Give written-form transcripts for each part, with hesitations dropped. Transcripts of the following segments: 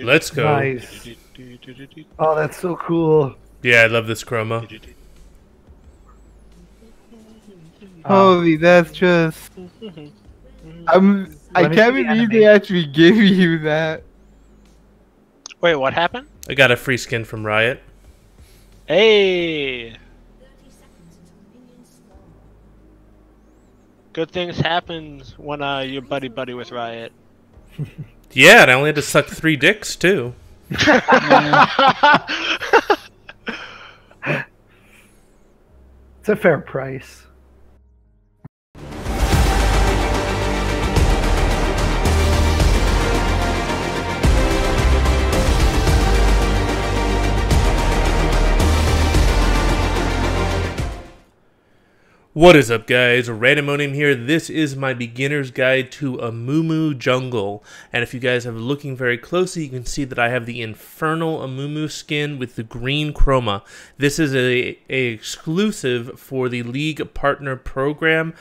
Let's go. Nice. Oh, that's so cool. Yeah, I love this chroma. Holy, that's just. I Let me can't see the believe they actually gave you that. Wait, what happened? I got a free skin from Riot. Hey! Good things happen when you're buddy with Riot. Yeah, and I only had to suck 3 dicks too. It's a fair price. What is up, guys? Randomonium here. This is my beginner's guide to Amumu Jungle. And if you guys are looking very closely, you can see that I have the Infernal Amumu skin with the green chroma. This is a exclusive for the League Partner Program.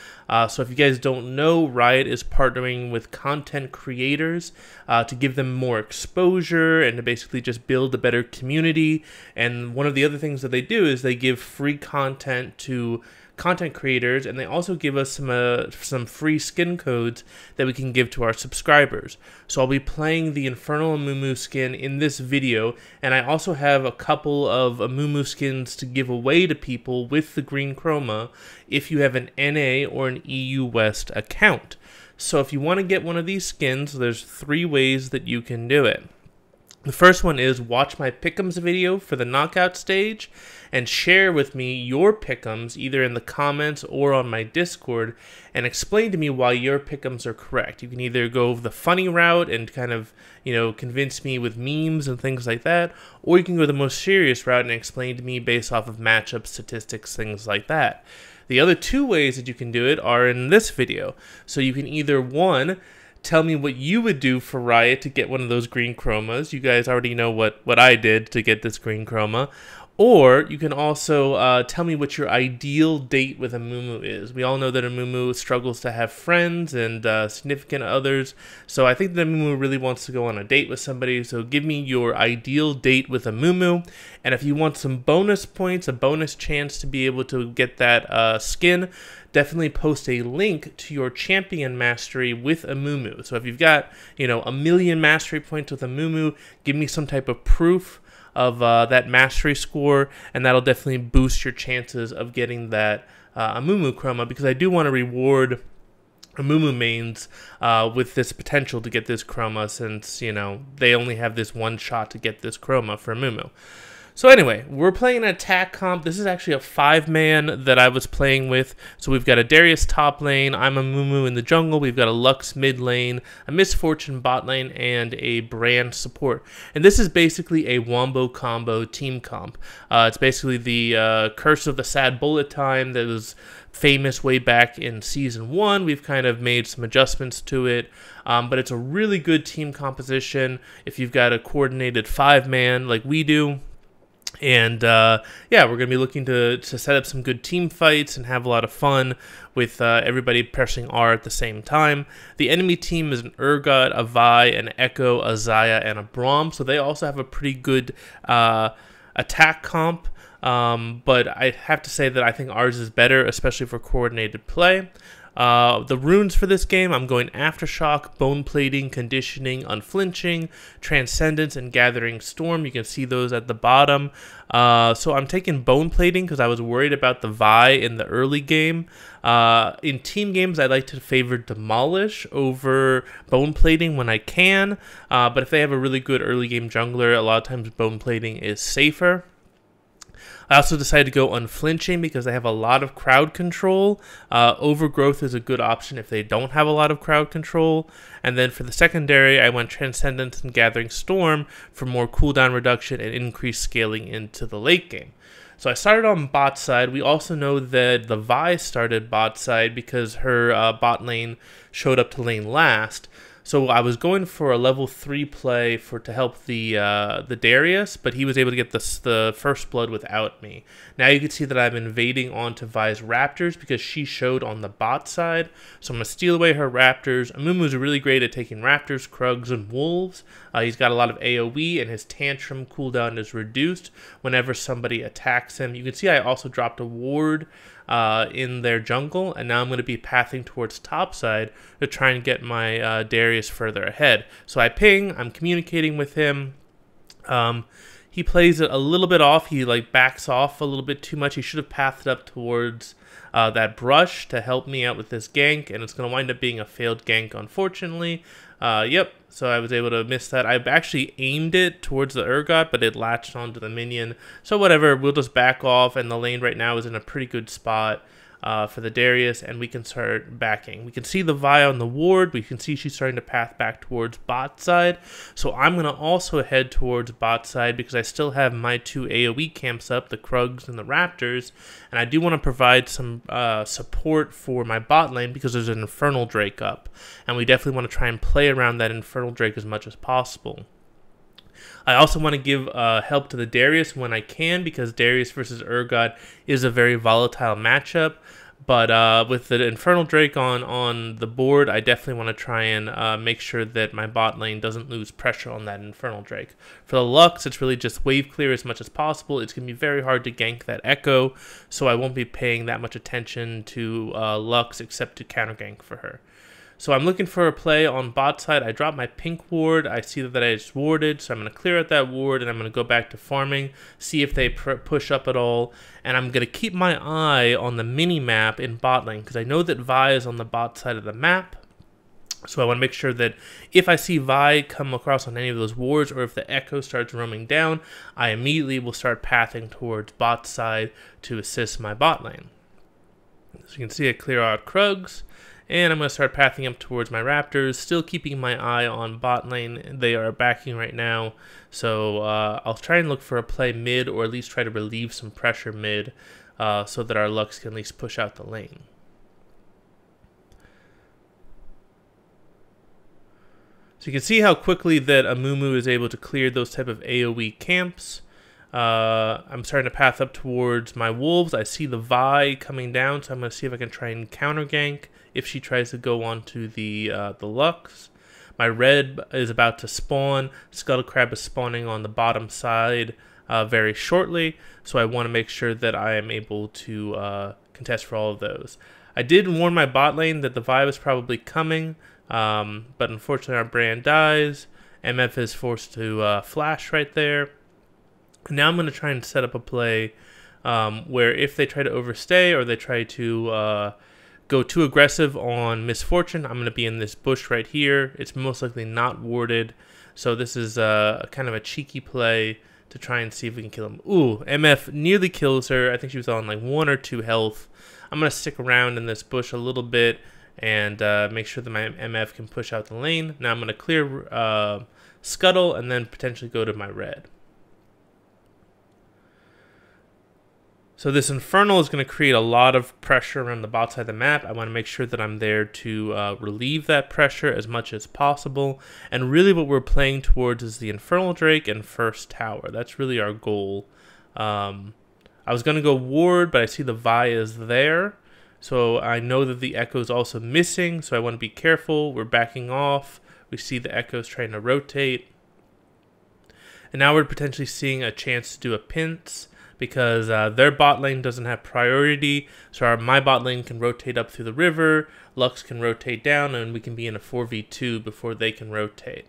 So if you guys don't know, Riot is partnering with content creators to give them more exposure and to basically just build a better community. And one of the other things that they do is they give free content to content creators, and they also give us some free skin codes that we can give to our subscribers. So I'll be playing the Infernal Amumu skin in this video, and I also have a couple of Amumu skins to give away to people with the green chroma if you have an NA or an EU West account. So if you want to get one of these skins, there's 3 ways that you can do it. The first one is watch my pick'ems video for the knockout stage and share with me your pick'ems either in the comments or on my Discord and explain to me why your pick'ems are correct. You can either go the funny route and kind of, convince me with memes and things like that, or you can go the most serious route and explain to me based off of matchup statistics, things like that. The other 2 ways that you can do it are in this video. So you can either, 1, tell me what you would do for Riot to get one of those green chromas. You guys already know what I did to get this green chroma. Or you can also tell me what your ideal date with Amumu is. We all know that Amumu struggles to have friends and significant others. So I think that Amumu really wants to go on a date with somebody. So give me your ideal date with Amumu. And if you want some bonus points, a bonus chance to be able to get that skin, definitely post a link to your champion mastery with Amumu. So if you've got, 1,000,000 mastery points with Amumu, give me some type of proof of that mastery score, and that'll definitely boost your chances of getting that Amumu chroma, because I do want to reward Amumu mains with this potential to get this chroma, since, they only have this one shot to get this chroma for Amumu. So anyway, we're playing an attack comp. This is actually a 5-man that I was playing with. So we've got a Darius top lane, I'm a Amumu in the jungle, we've got a Lux mid lane, a Misfortune bot lane, and a Brand support. And this is basically a wombo combo team comp. It's basically the Curse of the Sad Bullet time that was famous way back in Season 1. We've kind of made some adjustments to it, but it's a really good team composition if you've got a coordinated 5-man like we do. And yeah, we're going to be looking to set up some good team fights and have a lot of fun with everybody pressing R at the same time. The enemy team is an Urgot, a Vi, an Echo, a Xayah, and a Braum. So they also have a pretty good attack comp. But I have to say that I think ours is better, especially for coordinated play. The runes for this game, I'm going Aftershock, Bone Plating, Conditioning, Unflinching, Transcendence, and Gathering Storm. You can see those at the bottom. So I'm taking Bone Plating because I was worried about the Vi in the early game. In team games, I like to favor Demolish over Bone Plating when I can. But if they have a really good early game jungler, a lot of times Bone Plating is safer. I also decided to go Unflinching because they have a lot of crowd control. Overgrowth is a good option if they don't have a lot of crowd control. And then for the secondary, I went Transcendence and Gathering Storm for more cooldown reduction and increased scaling into the late game. So I started on bot side. We also know that the Vi started bot side because her bot lane showed up to lane last. So I was going for a level 3 play to help the Darius, but he was able to get the first blood without me. Now you can see that I'm invading onto Vi's Raptors because she showed on the bot side. So I'm going to steal away her Raptors. Amumu's really great at taking Raptors, Krugs, and Wolves. He's got a lot of AoE, and his Tantrum cooldown is reduced whenever somebody attacks him. You can see I also dropped a ward in their jungle, and now I'm going to be pathing towards topside to try and get my Darius further ahead. So I ping, I'm communicating with him. He plays it a little bit off. He backs off a little bit too much. He should have pathed up towards that brush to help me out with this gank, and it's going to wind up being a failed gank, unfortunately. Yep, so I was able to miss that. I actually aimed it towards the Urgot, but it latched onto the minion. So whatever, we'll just back off, and the lane right now is in a pretty good spot for the Darius, and we can start backing. We can see the Vi on the ward. We can see she's starting to path back towards bot side. So I'm going to also head towards bot side because I still have my 2 AoE camps up, the Krugs and the Raptors, and I do want to provide some support for my bot lane because there's an Infernal Drake up, and we definitely want to try and play around that Infernal Drake as much as possible. I also want to give help to the Darius when I can because Darius versus Urgot is a very volatile matchup. But with the Infernal Drake on the board, I definitely want to try and make sure that my bot lane doesn't lose pressure on that Infernal Drake. For the Lux, it's really just wave clear as much as possible. It's going to be very hard to gank that Echo, so I won't be paying that much attention to Lux except to counter gank for her. So I'm looking for a play on bot side. I dropped my pink ward. I see that I just warded, so I'm going to clear out that ward, and I'm going to go back to farming, see if they push up at all. And I'm going to keep my eye on the mini-map in bot lane, because I know that Vi is on the bot side of the map. So I want to make sure that if I see Vi come across on any of those wards, or if the Echo starts roaming down, I immediately will start pathing towards bot side to assist my bot lane. So you can see I clear out Krugs. And I'm going to start pathing up towards my Raptors, still keeping my eye on bot lane. They are backing right now, so I'll try and look for a play mid, or at least try to relieve some pressure mid, so that our Lux can at least push out the lane. So you can see how quickly that Amumu is able to clear those type of AoE camps. I'm starting to path up towards my Wolves. I see the Vi coming down, so I'm going to see if I can try and counter gank if she tries to go onto the Lux. My red is about to spawn. Scuttle Crab is spawning on the bottom side very shortly, so I want to make sure that I am able to contest for all of those. I did warn my bot lane that the Vi was probably coming, but unfortunately our brand dies. MF is forced to flash right there. Now I'm going to try and set up a play where if they try to overstay or they try to go too aggressive on Misfortune, I'm going to be in this bush right here. It's most likely not warded, so this is kind of a cheeky play to try and see if we can kill him. Ooh, MF nearly kills her. I think she was on 1 or 2 health. I'm going to stick around in this bush a little bit and make sure that my MF can push out the lane. Now I'm going to clear Scuttle and then potentially go to my red. So this Infernal is going to create a lot of pressure around the bot side of the map. I want to make sure that I'm there to relieve that pressure as much as possible. And really what we're playing towards is the Infernal Drake and first tower. That's really our goal. I was going to go ward, but I see the Vi is there. So I know that the Echo is also missing, so I want to be careful. We're backing off. We see the Echoes trying to rotate. And now we're potentially seeing a chance to do a pinch, because their bot lane doesn't have priority, so my bot lane can rotate up through the river, Lux can rotate down, and we can be in a 4v2 before they can rotate.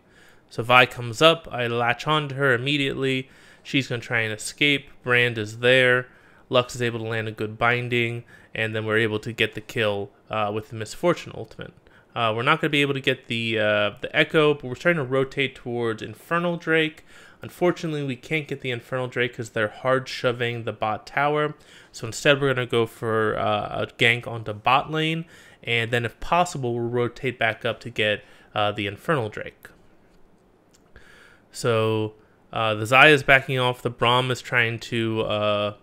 So Vi comes up, I latch onto her immediately, she's going to try and escape, Brand is there, Lux is able to land a good binding, and then we're able to get the kill with the Misfortune ultimate. We're not going to be able to get the Echo, but we're starting to rotate towards Infernal Drake. Unfortunately, we can't get the Infernal Drake because they're hard shoving the bot tower. So instead, we're going to go for a gank onto bot lane. And then if possible, we'll rotate back up to get the Infernal Drake. So the Xayah is backing off. The Braum is trying to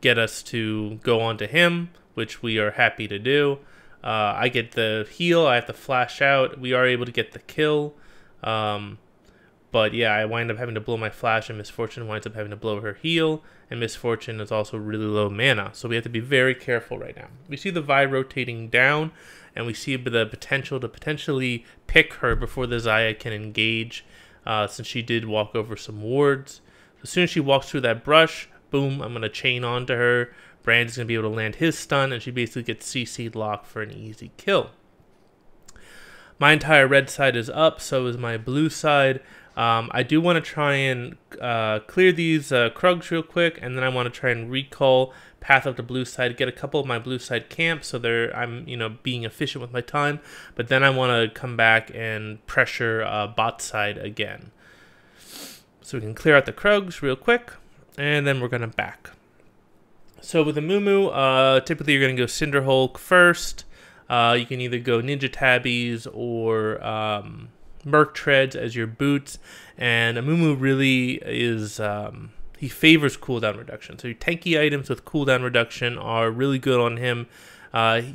get us to go onto him, which we are happy to do. I get the heal. I have to flash out. We are able to get the kill. But yeah, I wind up having to blow my flash, and Misfortune winds up having to blow her heal, and Misfortune is also really low mana, so we have to be very careful right now. We see the Vi rotating down, and we see the potential to potentially pick her before the Xayah can engage, since she did walk over some wards. As soon as she walks through that brush, boom, I'm going to chain onto her. Brand's going to be able to land his stun, and she basically gets CC'd locked for an easy kill. My entire red side is up, so is my blue side. I do want to try and clear these Krugs real quick, and then I want to try and recall path up to blue side, get a couple of my blue side camps, so I'm being efficient with my time. But then I want to come back and pressure bot side again, so we can clear out the Krugs real quick, and then we're gonna back. So with Amumu, typically you're gonna go Cinder Hulk first. You can either go Ninja Tabbies or Merc Treads as your boots, and Amumu really is, he favors cooldown reduction. So your tanky items with cooldown reduction are really good on him.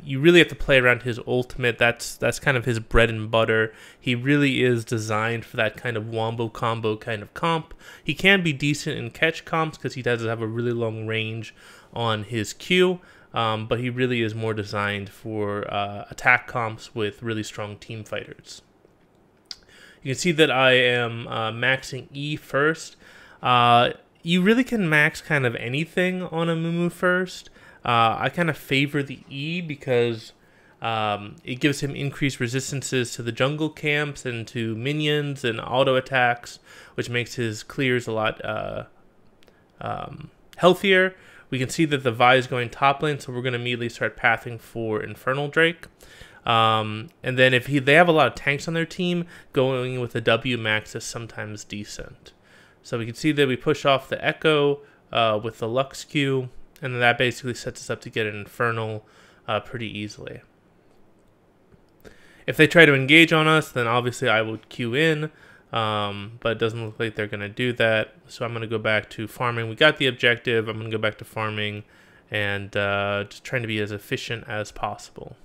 You really have to play around his ultimate. That's kind of his bread and butter. He really is designed for that kind of wombo combo kind of comp. He can be decent in catch comps because he does have a really long range on his Q, but he really is more designed for attack comps with really strong team fighters. You can see that I am maxing E first. You really can max kind of anything on Amumu first. I kind of favor the E because it gives him increased resistances to the jungle camps and to minions and auto attacks, which makes his clears a lot healthier. We can see that the Vi is going top lane, so we're going to immediately start pathing for Infernal Drake. And then if they have a lot of tanks on their team, going with a W max is sometimes decent. So we can see that we push off the Echo with the Lux Q, and then that basically sets us up to get an Infernal pretty easily. If they try to engage on us, then obviously I would Q in, but it doesn't look like they're going to do that. So I'm going to go back to farming. We got the objective. I'm going to go back to farming and just trying to be as efficient as possible.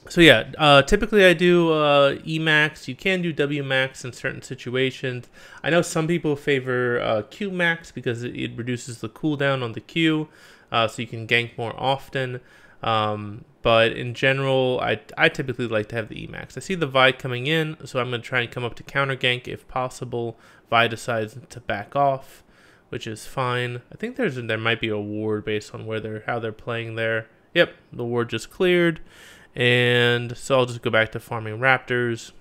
So yeah, typically I do E max. You can do W max in certain situations. I know some people favor Q max because it reduces the cooldown on the Q, so you can gank more often. But in general, I typically like to have the E max. I see the Vi coming in, so I'm going to try and come up to counter gank if possible. Vi decides to back off, which is fine. I think there might be a ward based on how they're playing there. Yep, the ward just cleared. And so I'll just go back to farming Raptors.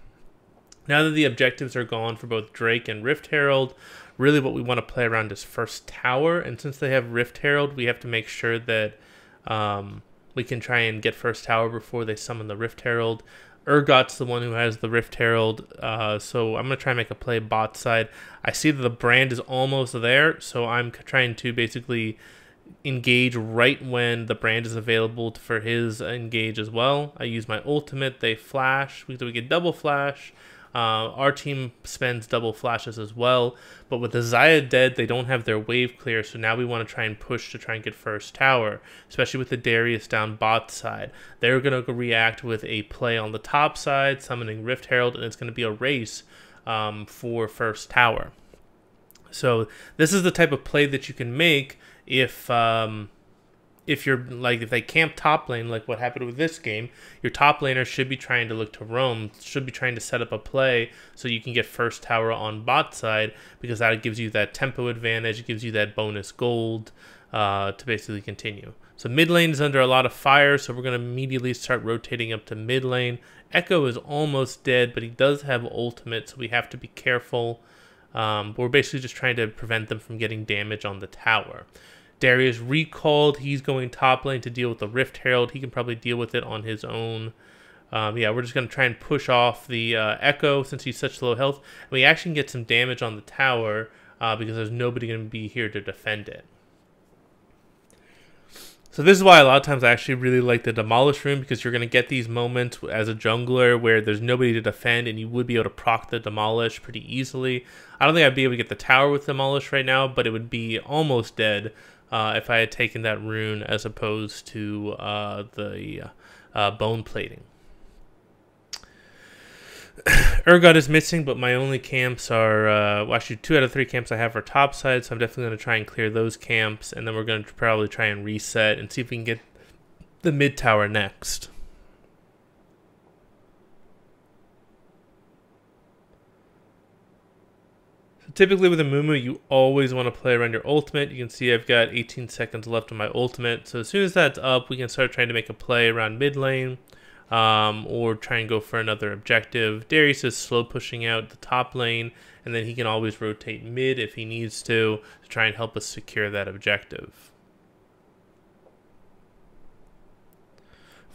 Now that the objectives are gone for both Drake and Rift Herald, really what we want to play around is first tower. And since they have Rift Herald, we have to make sure that we can try and get first tower before they summon the Rift Herald. Urgot's the one who has the Rift Herald, so I'm going to try and make a play bot side. I see that the brand is almost there, so I'm trying to basically engage right when the brand is available for his engage as well. I use my ultimate, they flash, we get double flash. Our team spends double flashes as well, but with the Xayah dead, they don't have their wave clear, so now we want to try and push to try and get first tower, especially with the Darius down bot side. They're going to react with a play on the top side, summoning Rift Herald, and it's going to be a race for first tower. So this is the type of play that you can make if they camp top lane, like what happened with this game. Your top laner should be trying to look to roam, should be trying to set up a play so you can get first tower on bot side, because that gives you that tempo advantage, it gives you that bonus gold to basically continue. So mid lane is under a lot of fire, so we're going to immediately start rotating up to mid lane. Echo is almost dead, but he does have ultimate, so we have to be careful. We're basically just trying to prevent them from getting damage on the tower. Darius recalled. He's going top lane to deal with the Rift Herald. He can probably deal with it on his own. Yeah, we're just going to try and push off the Echo since he's such low health. And we actually can get some damage on the tower because there's nobody going to be here to defend it. So this is why a lot of times I actually really like the Demolish Rune, because you're going to get these moments as a jungler where there's nobody to defend and you would be able to proc the Demolish pretty easily. I don't think I'd be able to get the tower with Demolish right now, but it would be almost dead. if I had taken that rune as opposed to the bone plating. Urgot is missing, but my only camps are, well, actually 2 out of 3 camps I have are topside, so I'm definitely going to try and clear those camps, and then we're going to probably try and reset and see if we can get the mid tower next. So typically with Amumu, you always want to play around your ultimate. You can see I've got 18 seconds left on my ultimate, so as soon as that's up, we can start trying to make a play around mid lane. Or try and go for another objective. Darius is slow pushing out the top lane, and then he can always rotate mid if he needs to try and help us secure that objective.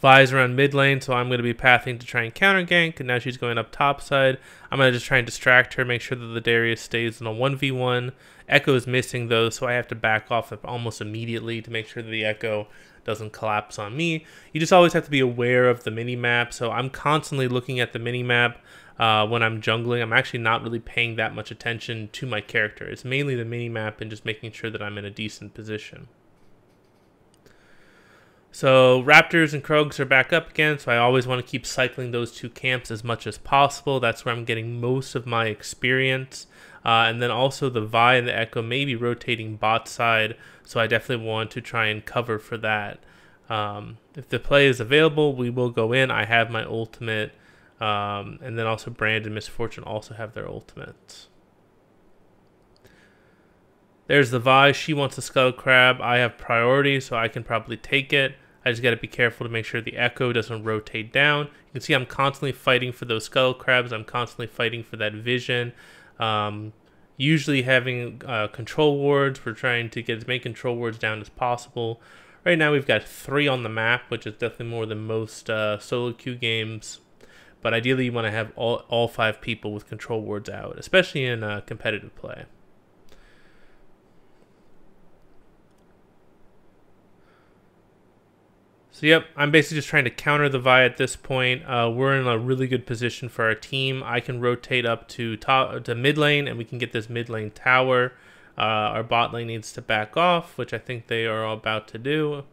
Vi's around mid lane, so I'm going to be pathing to try and counter gank, and now she's going up top side. I'm going to just try and distract her, make sure that the Darius stays in a 1v1. Echo is missing though, so I have to back off almost immediately to make sure that the Echo doesn't collapse on me. You just always have to be aware of the mini-map, so I'm constantly looking at the mini-map when I'm jungling. I'm actually not really paying that much attention to my character. It's mainly the mini-map and just making sure that I'm in a decent position. So Raptors and Krogs are back up again, so I always want to keep cycling those 2 camps as much as possible. That's where I'm getting most of my experience. And then also the Vi and the Echo may be rotating bot side, so I definitely want to try and cover for that. If the play is available, we will go in. I have my ultimate, and then also Brand and Misfortune also have their ultimates. There's the Vi. She wants a Scuttle Crab. I have priority, so I can probably take it. I just got to be careful to make sure the Echo doesn't rotate down. You can see I'm constantly fighting for those Scuttle Crabs. I'm constantly fighting for that vision. Usually having control wards. We're trying to get as many control wards down as possible. Right now we've got 3 on the map, which is definitely more than most solo queue games. But ideally you want to have all 5 people with control wards out, especially in competitive play. So yep, I'm basically just trying to counter the Vi at this point. We're in a really good position for our team. I can rotate up to mid lane, and we can get this mid lane tower. Our bot lane needs to back off, which I think they are about to do.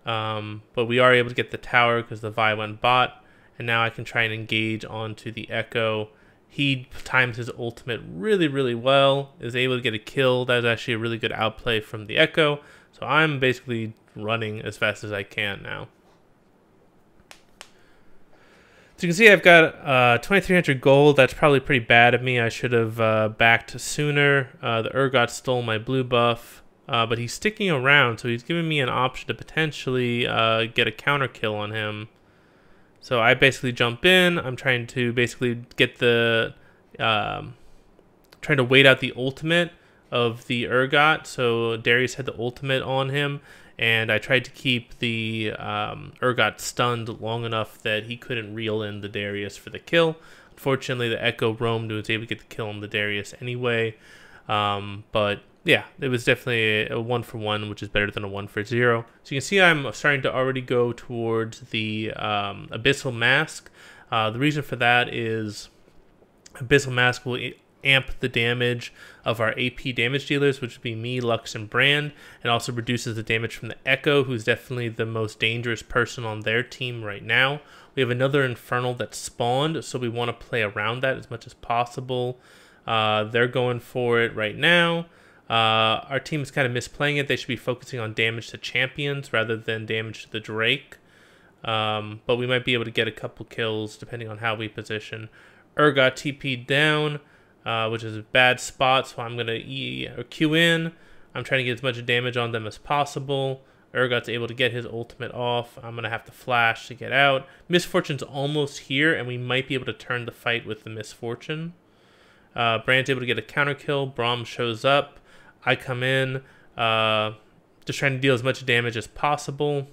But we are able to get the tower because the Vi went bot, and now I can try and engage onto the Echo. He times his ultimate really, really well, is able to get a kill. That was actually a really good outplay from the Echo. So I'm basically running as fast as I can now. So you can see I've got 2,300 gold. That's probably pretty bad of me. I should have backed sooner. The Urgot stole my blue buff, but he's sticking around, so he's giving me an option to potentially get a counter kill on him. So I basically jump in. I'm trying to basically get the trying to wait out the ultimate of the Urgot. So Darius had the ultimate on him, and I tried to keep the Urgot stunned long enough that he couldn't reel in the Darius for the kill. Unfortunately, the Echo roamed and was able to get the kill on the Darius anyway. But yeah, it was definitely a 1-for-1, which is better than a 1-for-0. So you can see I'm starting to already go towards the Abyssal Mask. The reason for that is Abyssal Mask will amp the damage of our AP damage dealers, which would be me, Lux, and Brand, and also reduces the damage from the Echo, who's definitely the most dangerous person on their team right now. We have another Infernal that spawned, so we want to play around that as much as possible. They're going for it right now. Our team is kind of misplaying it. They should be focusing on damage to champions rather than damage to the Drake. But we might be able to get a couple kills depending on how we position. Urgot TP'd down, which is a bad spot, so I'm going to Q in. I'm trying to get as much damage on them as possible. Urgot's able to get his ultimate off. I'm going to have to flash to get out. Misfortune's almost here, and we might be able to turn the fight with the Misfortune. Brand's able to get a counter kill. Braum shows up. I come in, just trying to deal as much damage as possible.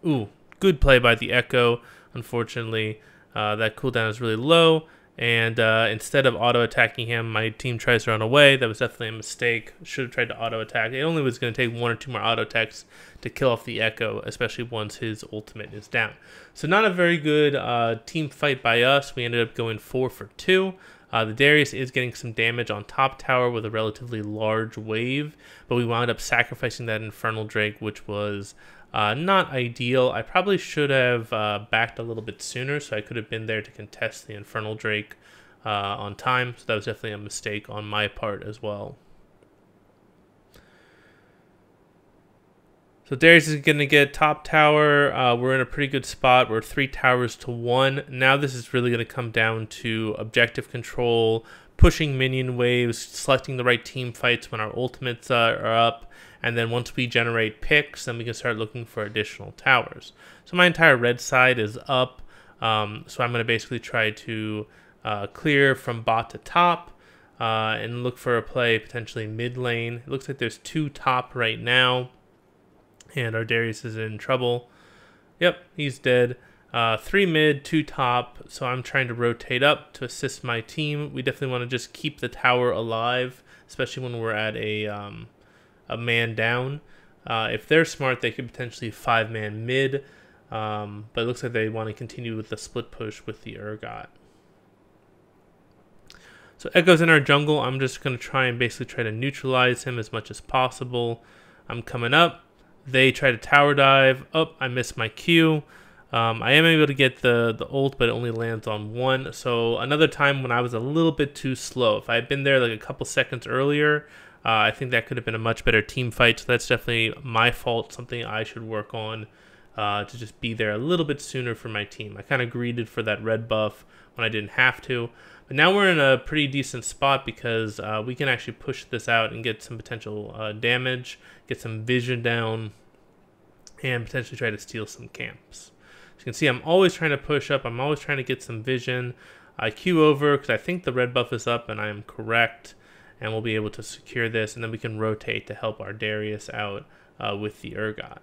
Ooh, good play by the Echo. Unfortunately, that cooldown is really low. And instead of auto-attacking him, my team tries to run away. That was definitely a mistake. Should have tried to auto-attack. It only was going to take 1 or 2 more auto-attacks to kill off the Echo, especially once his ultimate is down. So not a very good team fight by us. We ended up going 4 for 2. The Darius is getting some damage on top tower with a relatively large wave, but we wound up sacrificing that Infernal Drake, which was not ideal. I probably should have backed a little bit sooner, so I could have been there to contest the Infernal Drake on time. So that was definitely a mistake on my part as well. So Darius is going to get top tower. We're in a pretty good spot. We're 3 towers to 1. Now this is really going to come down to objective control, pushing minion waves, selecting the right team fights when our ultimates are up, and then once we generate picks, then we can start looking for additional towers. So my entire red side is up, so I'm going to basically try to clear from bot to top and look for a play potentially mid lane. It looks like there's 2 top right now. And our Darius is in trouble. Yep, he's dead. 3 mid, 2 top. So I'm trying to rotate up to assist my team. We definitely want to just keep the tower alive, especially when we're at a man down. If they're smart, they could potentially 5-man mid. But it looks like they want to continue with the split push with the Urgot. So Echo's in our jungle. I'm just going to try to neutralize him as much as possible. I'm coming up. They try to tower dive. Oh, I missed my Q. I am able to get the ult, but it only lands on 1. So another time when I was a little bit too slow. If I had been there like a couple seconds earlier, I think that could have been a much better team fight. So that's definitely my fault, something I should work on to just be there a little bit sooner for my team. I kind of greeded for that red buff when I didn't have to. But now we're in a pretty decent spot because we can actually push this out and get some potential damage, get some vision down, and potentially try to steal some camps. As you can see, I'm always trying to push up. I'm always trying to get some vision. I queue over because I think the red buff is up, and I am correct. And we'll be able to secure this, and then we can rotate to help our Darius out with the Urgot.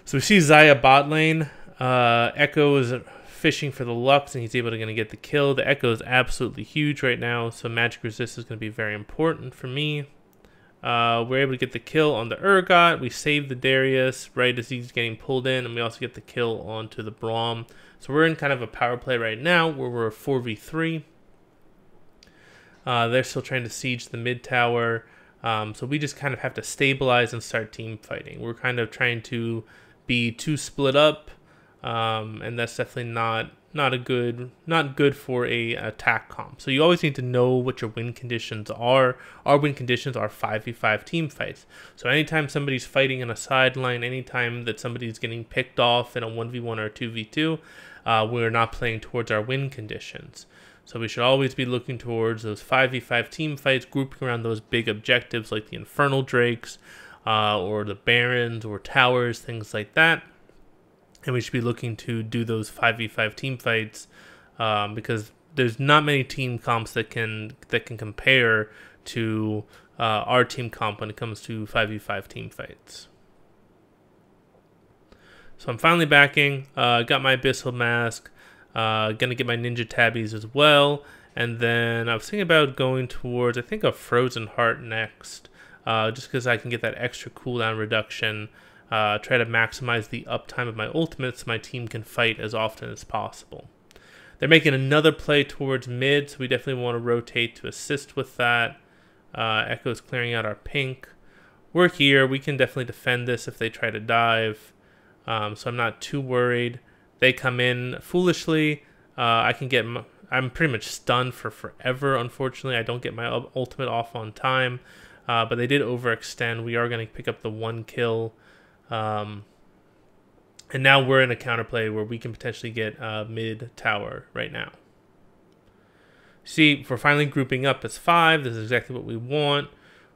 So we see Xayah bot lane. Echo is fishing for the Lux, and he's able to get the kill. The Echo is absolutely huge right now, so magic resist is going to be very important for me. We're able to get the kill on the Urgot. We save the Darius right as he's getting pulled in, and we also get the kill onto the Braum. So we're in kind of a power play right now where we're 4v3. They're still trying to siege the mid tower. So we just kind of have to stabilize and start team fighting. We're kind of trying to be too split up, and that's definitely not good for a attack comp. So you always need to know what your win conditions are. Our win conditions are 5v5 team fights. So anytime somebody's fighting in a sideline, anytime that somebody's getting picked off in a 1v1 or 2v2, we're not playing towards our win conditions. So we should always be looking towards those 5v5 team fights, grouping around those big objectives like the Infernal Drakes, or the Barons, or Towers, things like that. And we should be looking to do those 5v5 team fights because there's not many team comps that can compare to our team comp when it comes to 5v5 team fights. So I'm finally backing. Got my Abyssal Mask. Gonna get my Ninja Tabbies as well. And then I was thinking about going towards, I think, a Frozen Heart next. Just because I can get that extra cooldown reduction. Try to maximize the uptime of my ultimates so my team can fight as often as possible. They're making another play towards mid, so we definitely want to rotate to assist with that. Echo's clearing out our pink. We're here. We can definitely defend this if they try to dive. So I'm not too worried. They come in foolishly. I'm pretty much stunned for forever, unfortunately. I don't get my ultimate off on time. But they did overextend. We are going to pick up the 1 kill. And now we're in a counterplay where we can potentially get mid tower right now. See, if we're finally grouping up as 5, this is exactly what we want.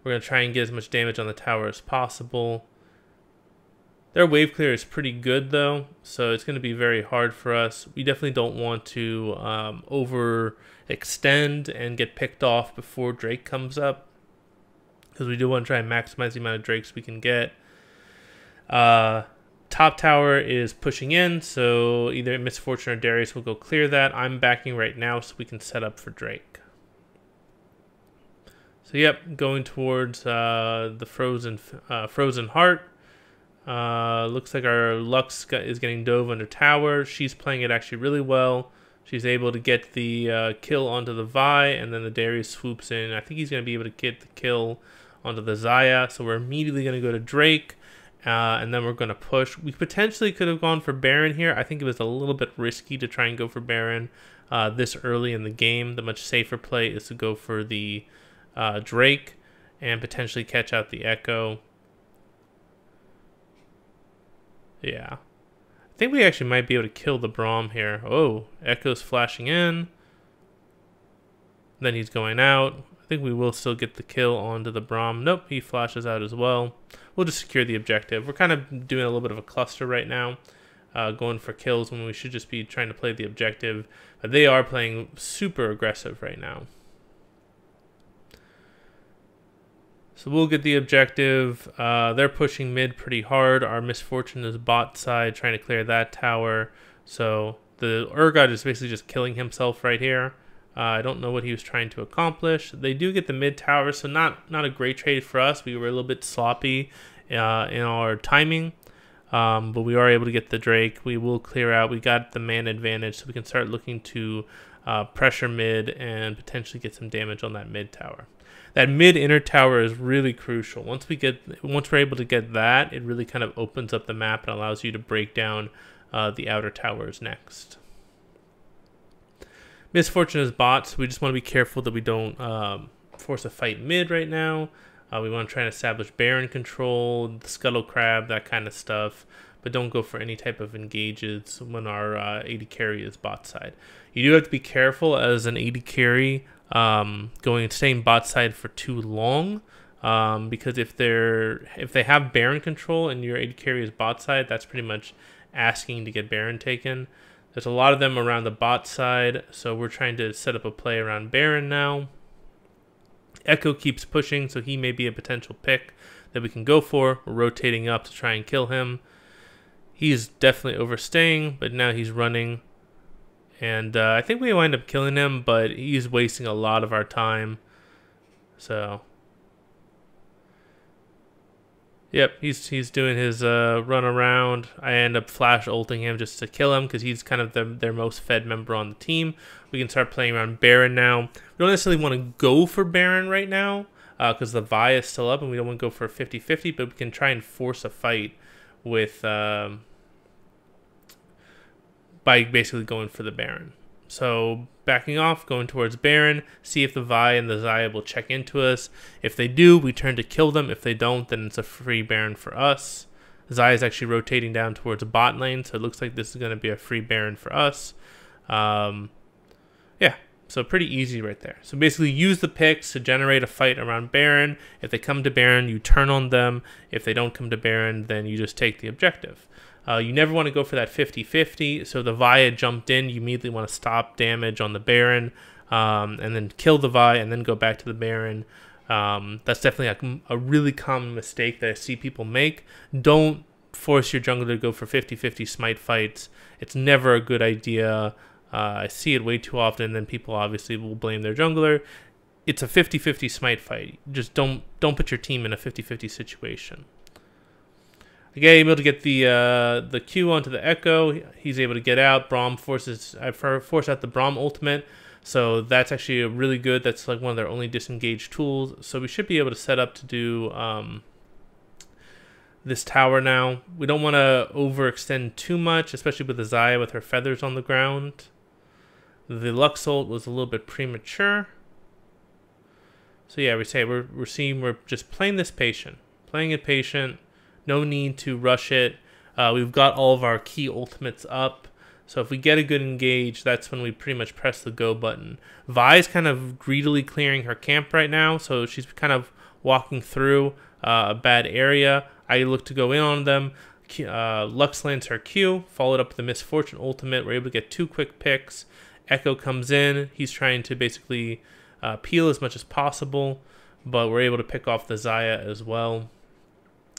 We're going to try and get as much damage on the tower as possible. Their wave clear is pretty good though, so it's going to be very hard for us. We definitely don't want to overextend and get picked off before Drake comes up, because we do want to try and maximize the amount of Drakes we can get. Top tower is pushing in, so either Misfortune or Darius will go clear that. I'm backing right now so we can set up for Drake. So yep, going towards the Frozen Heart. Looks like our Lux is getting dove under tower. She's playing it actually really well. She's able to get the kill onto the Vi, and then the Darius swoops in. I think he's going to be able to get the kill onto the Xayah, so we're immediately going to go to Drake, and then we're going to push. We potentially could have gone for Baron here. I think it was a little bit risky to try and go for Baron this early in the game. The much safer play is to go for the Drake and potentially catch out the Echo. Yeah. I think we actually might be able to kill the Braum here. Oh, Echo's flashing in. Then he's going out. I think we will still get the kill onto the Braum. Nope, he flashes out as well. We'll just secure the objective. We're kind of doing a little bit of a cluster right now. Going for kills when we should just be trying to play the objective. But they are playing super aggressive right now. So we'll get the objective. They're pushing mid pretty hard. Our misfortune is bot side, trying to clear that tower. So the Urgot is basically just killing himself right here. I don't know what he was trying to accomplish. They do get the mid tower, so not a great trade for us. We were a little bit sloppy in our timing. But we are able to get the Drake. We will clear out. We got the man advantage, so we can start looking to pressure mid and potentially get some damage on that mid tower. That mid inner tower is really crucial. Once we're able to get that, it really kind of opens up the map and allows you to break down the outer towers next. Misfortune is bots. We just want to be careful that we don't force a fight mid right now. We want to try and establish Baron control, the Scuttle Crab, that kind of stuff. But don't go for any type of engages when our AD carry is bot side. You do have to be careful as an AD carry staying bot side for too long, because if they have Baron control and your AD carry is bot side, that's pretty much asking to get Baron taken. There's a lot of them around the bot side, so we're trying to set up a play around Baron now. Echo keeps pushing, so he may be a potential pick that we can go for. We're rotating up to try and kill him. He's definitely overstaying, but now he's running. And I think we wind up killing him, but he's wasting a lot of our time. So, yep, he's doing his run around. I end up flash ulting him just to kill him because he's kind of their most fed member on the team. We can start playing around Baron now. We don't necessarily want to go for Baron right now because the Vi is still up and we don't want to go for a 50-50, but we can try and force a fight with by basically going for the Baron. So backing off, going towards Baron, see if the Vi and the Xayah will check into us. If they do, we turn to kill them. If they don't, then it's a free Baron for us. Xayah is actually rotating down towards bot lane, so it looks like this is going to be a free Baron for us. Yeah, so pretty easy right there. So basically use the picks to generate a fight around Baron. If they come to Baron, you turn on them. If they don't come to Baron, then you just take the objective. You never want to go for that 50-50. So the Vi jumped in, you immediately want to stop damage on the Baron, and then kill the Vi, and then go back to the Baron. That's definitely a really common mistake that I see people make. Don't force your jungler to go for 50-50 smite fights. It's never a good idea. I see it way too often, and then people obviously will blame their jungler. It's a 50-50 smite fight. Just don't put your team in a 50-50 situation. Again, able to get the Q onto the Echo. He's able to get out. Braum force out the Braum ultimate. So that's actually really good. That's like one of their only disengaged tools. So we should be able to set up to do this tower now. We don't want to overextend too much, especially with the Xayah with her feathers on the ground. The Lux ult was a little bit premature. So yeah, we're just playing this patient. Playing it patient. No need to rush it. We've got all of our key ultimates up. So if we get a good engage, that's when we pretty much press the go button. Vi's kind of greedily clearing her camp right now. So she's kind of walking through a bad area. I look to go in on them. Lux lands her Q, followed up with the Misfortune ultimate. We're able to get 2 quick picks. Echo comes in. He's trying to basically peel as much as possible, but we're able to pick off the Xayah as well.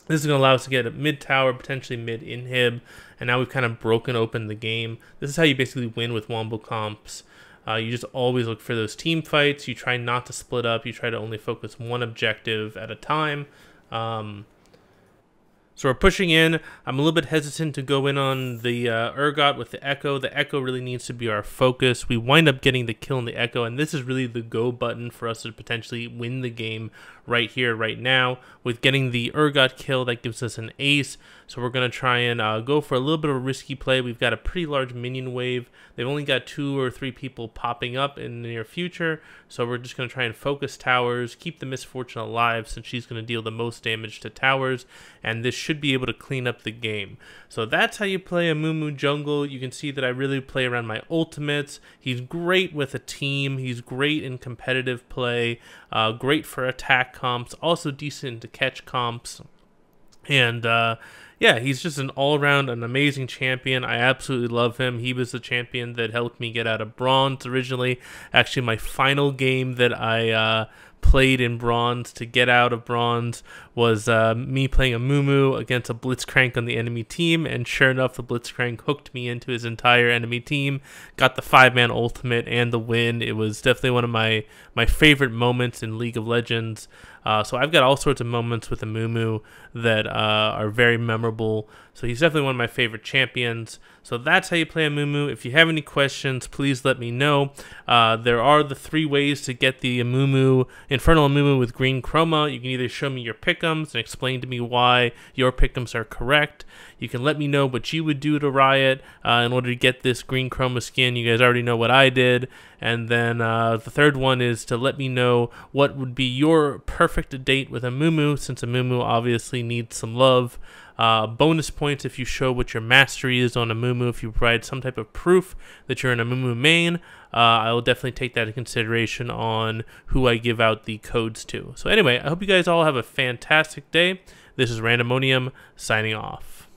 This is going to allow us to get a mid tower, potentially mid inhib, and now we've kind of broken open the game. This is how you basically win with Wombo comps. You just always look for those team fights. You try not to split up. You try to only focus one objective at a time. So So we're pushing in. I'm a little bit hesitant to go in on the Urgot with the Echo. The Echo really needs to be our focus. We wind up getting the kill in the Echo, and this is really the go button for us to potentially win the game right here, right now. With getting the Urgot kill, that gives us an ace. So we're going to try and go for a little bit of a risky play. We've got a pretty large minion wave. They've only got 2 or 3 people popping up in the near future. So we're just going to try and focus towers, keep the Misfortune alive since she's going to deal the most damage to towers. And this should be able to clean up the game. So that's how you play Amumu jungle. You can see that I really play around my ultimates. He's great with a team. He's great in competitive play. Great for attack comps. Also decent to catch comps. And yeah, he's just an all-around, an amazing champion. I absolutely love him. He was the champion that helped me get out of bronze originally. Actually, my final game that I played in bronze to get out of bronze was me playing Amumu against a Blitzcrank on the enemy team, and sure enough, the Blitzcrank hooked me into his entire enemy team, got the 5-man ultimate and the win. It was definitely one of my favorite moments in League of Legends. So I've got all sorts of moments with Amumu that are very memorable. So he's definitely one of my favorite champions. So that's how you play Amumu. If you have any questions, please let me know. There are the 3 ways to get the Amumu, Infernal Amumu with green chroma. You can either show me your pick'ems and explain to me why your pick'ems are correct. You can let me know what you would do to Riot in order to get this green chroma skin. You guys already know what I did. And then the third one is to let me know what would be your perfect date with Amumu, since Amumu obviously needs some love. Bonus points if you show what your mastery is on Amumu. If you provide some type of proof that you're an Amumu main, I will definitely take that into consideration on who I give out the codes to. So anyway, I hope you guys all have a fantastic day. This is Randomonium signing off.